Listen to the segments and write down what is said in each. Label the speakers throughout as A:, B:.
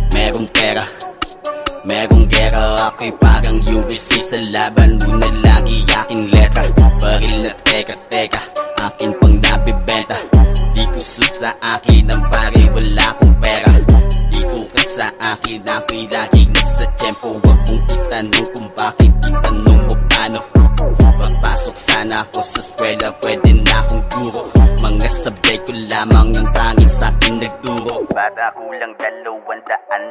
A: Merong pera, merong gera, ako'y parang USC sa laban. Una lagi aking letra, baril na teka, akin pang nabibenta. Di uso sa akin ang pare, wala akong pera. Di ko ka sa akin, ako'y laging nasa tempo. Huwag mong itanong kung bakit, itanong mo paano. Papasok sana ako sa eskwela, pwede na akong guro. Mga sabay ko lamang ang tanging sa'kin nagturo. Para kulang 200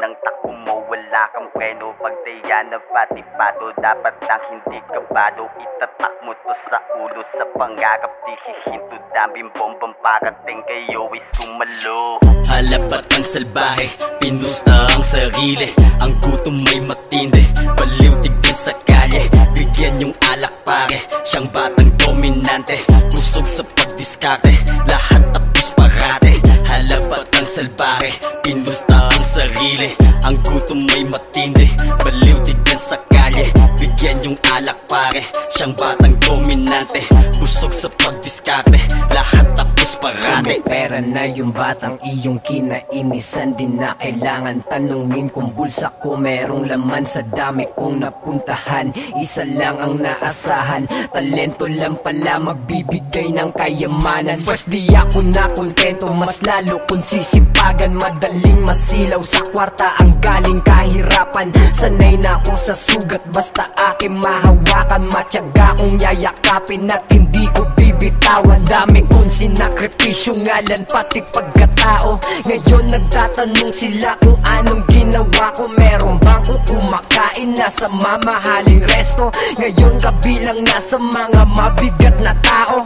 A: ng takbo mo, wala kang preno. Pagtaya na pati-pato, dapat lang hindi kabado. Itatak mo to sa ulo, sa pangarap di hihinto. Daming bombang parating kayo ay sumalo. Halabat ang salbahe, pinusta ang sarili. Ang gutom may matindi, baliw tignan sa kalye. Bigyan yung alak pare, siyang batang dominante. Busog sa pagdiskarte, lahat tapos parate. Halabat ang salbahe, pinusta ang sarili. Ang gutom may matindi, baliw tignan sa kalye. Bigyan yung alak pare, siyang batang dominante. Busog sa pagdiskarte, lahat tapos parate.
B: May pera na yung batang iyong kinainisan, di na kailangan tanungin kung bulsa ko merong laman. Sa dami kong napuntahan, isa lang ang naasahan. Talento lang pala magbibigay ng kayamanan. Pwes di ako na kontento, mas lalo kung sisipagan. Madaling masilaw sa kwarta ang galing kahirapan. Sanay na ako sa sugat, basta aking mahawakan. Matyaga kong yayakapin at hindi ko bibitawan. Dami kong sinakripisyo, ngalan pati pagkatao. Ngayon nagtatanong sila kung anong ginawa ko. Meron bang kumakain na sa mamahaling resto? Ngayon kabilang na sa mga mabigat na tao.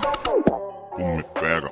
C: Kung may pera,